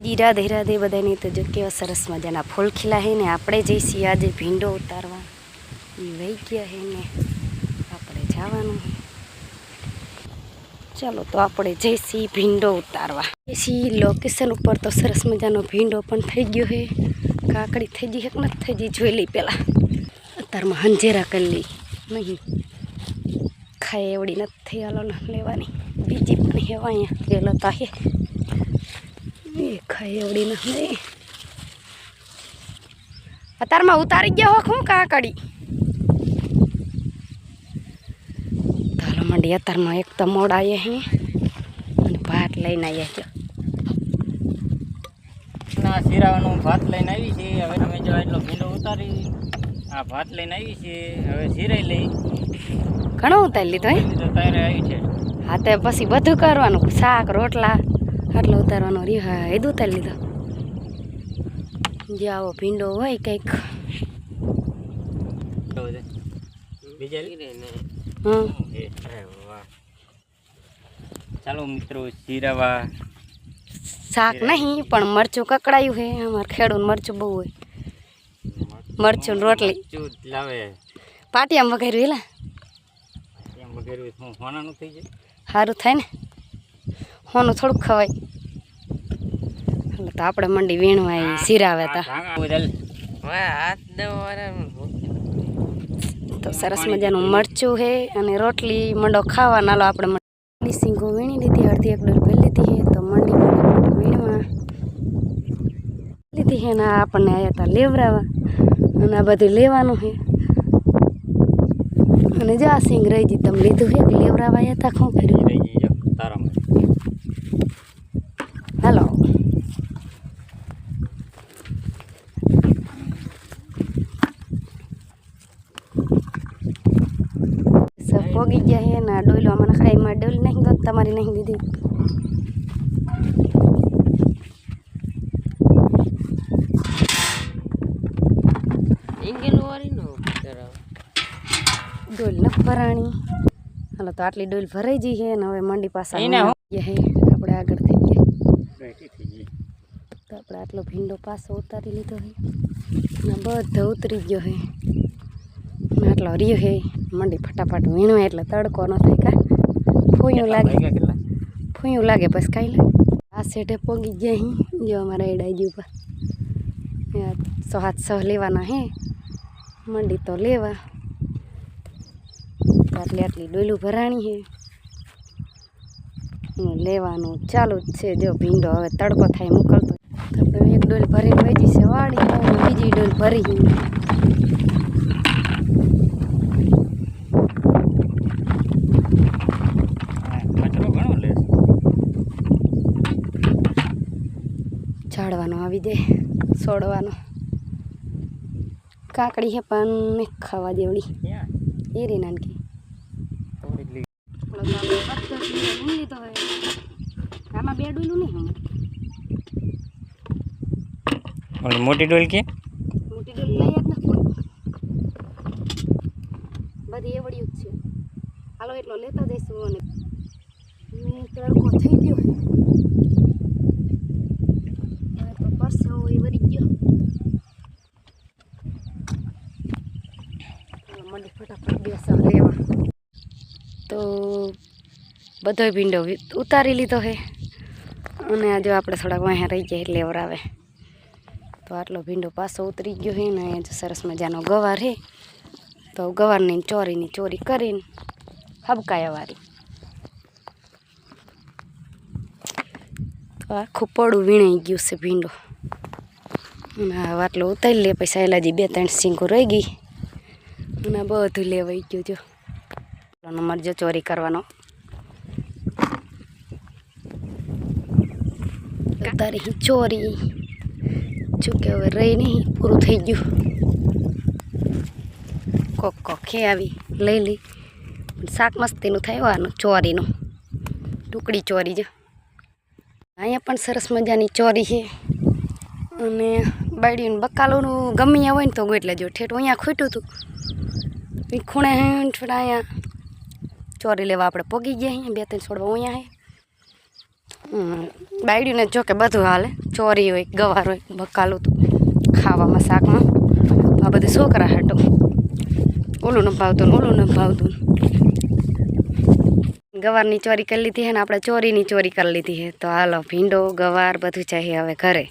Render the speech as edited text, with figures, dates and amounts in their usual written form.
રાધે રાધે બધાની તો જો કેવા સરસ મજાના ફૂલ ખીલા હે ને આપણે જઈશી આજે ભીંડો ઉતારવા એ વહી ગયા હે ને આપણે જવાનું હે ચાલો તો આપણે જઈશી ભીંડો ઉતારવા જઈશી લોકેશન ઉપર તો સરસ મજાનો ભીંડો પણ થઈ ગયો હે કાકડી થઈ ગઈ હે કે નથી થઈ ગઈ જોઈ લઈ પહેલાં અત્યારમાં હંજેરા કરી લઈ નહીં ખાય એવડી નથી હાલો ને લેવાની બીજી પણ હેવા અહીંયા રેલતા હે ખાઈ એવડી નથી અત્યારમાં ઉતારી ગયા હો શું કાકડી તારો મંડી અત્યારમાં એક તો મોડા આવ્યા હે અને ભાત લઈને આવ્યા ના શીરાવાનો ભાત લઈને આવી છે હવે અમે જો એટલો ભીંડો ઉતારી આ ભાત લઈને આવી છે હવે શીરાઈ લઈ ઘણો ઉતારી લીધો હે તૈયાર આવી છે હા તે પછી બધું કરવાનું શાક રોટલા આટલો ઉતારવાનો રહ્યો હા એ ઉતારી લીધો જે આવો ભીંડો હોય કંઈક ચાલો મિત્રો શીરાવા શાક નહીં પણ મરચું કકડાયું હે અમારે ખેડૂત મરચું બહુ હોય મરચું રોટલી લાવે પાટિયામાં વઘાર્યું એલા હોનાનું થઈ જાય સારું થાય ને હોનું થોડુંક ખવાય એટલે તો આપણે મંડી વીણવા શીરાવે તો સરસ મજાનું મરચું હે અને રોટલી મંડો ખાવા નાલો આપણે સિંગો વીણી લીધી અડધી એક ડોલ ભરી લીધી હે તો મંડી વીણવા લીધી હે ને આપણને આવ્યા હતા લેવરાવા અને આ બધું લેવાનું હે અને જા સિંગ રહી ગઈ તમે લીધું હે કે લેવરાવા આવ્યા હતા શું કર્યું હાલો પોગી ગયા હે ને ડોયલો મને ખાઈમાં ડોલ નહીં દો તમારી નહીં દીધી ડોલ ન ભરાણી હાલો તો આટલી ડોલ ભરાઈ ગઈ હે ને હવે મંડી પાસે હે આપણે આગળ થઈ ગયા તો આપણે આટલો ભીંડો પાછો ઉતારી લીધો હે ને બધો ઉતરી ગયો હે ને આટલો રહ્યો હે મંડી ફટાફટ વીણવા એટલે તડકો ન થાય કા ફૂયું લાગે બસ કાંઈ લે આ સેટે પોગી ગયા અહીં જો અમારા એડાઈ ગયું પર 100-700 લેવાના હે મંડી તો લેવા આટલી ડોલું ભરાણી હે લેવાનું ચાલુ જ છે જો ભીંડો હવે તડકો થાય મોકલતો તો એક ડોલ ભરીને વેચી છે વાળી બીજી ડોલ ભરી ઝાડવાનો આવી દે છોડવાનો કાકડી હે પણ ખાવા દેવડી એ રે નાનકી આમાં બે ડોલું નહીં મોટી ડોલ કે મોટી ડોલ લઈ જ નથી બધી એવડ્યું જ છે હાલો એટલો લેતા જઈશું અને તડકો થઈ ગયો હવે તો પરસેવો એ વળી ગયો મંડી ફટાફટ બેસા લેવા તો બધો ભીંડો ઉતારી લીધો હે અને આજે આપણે થોડાક વાહ્યા રહી જાય એટલે લેવરાવે તો આટલો ભીંડો પાછો ઉતરી ગયો હે ને અહીંયા સરસ મજાનો ગવાર હે તો ગવારની ચોરીની ચોરી કરીને હબકાયાવાળી તો આખું પડું વીણાઈ ગયું છે ભીંડો અને હવે આટલો ઉતારી લે પછી એલાજી 2-3 સિંગો રહી ગઈ અને બધું લેવાઈ ગયું જો નંબર જો ચોરી કરવાનો તારી ચોરી ચૂકે હવે રહી નહીં પૂરું થઈ ગયું કોક ખે આવી લઈ લઈ શાક મસ્તીનું થયું ચોરીનું ટુકડી ચોરી જો અહીંયા પણ સરસ મજાની ચોરી છે અને બાયડીનું બકાલોનું ગમે હોય ને તો ગોઈ લેજો ઠેઠ અહીંયા ખૂટ્યું હતું એ ખૂણે થોડા અહીંયા ચોરી લેવા આપણે પોગી ગયા અહીંયા 2-3 છોડવા અહીંયા હે બાયડીને જો કે બધું હાલે, ચોરી હોય, ગવાર હોય, બકાલું તો ખાવામાં શાકમાં. આ બધું છોકરા હાટું, ઓલું ન ભાવતું ને ઓલું ન ભાવતું. ગવારની ચોરી કરી લીધી હે ને આપણે ચોરીની ચોરી કરી લીધી હે. તો હાલો ભીંડો ગવાર બધું ચાહીએ હવે ઘરે.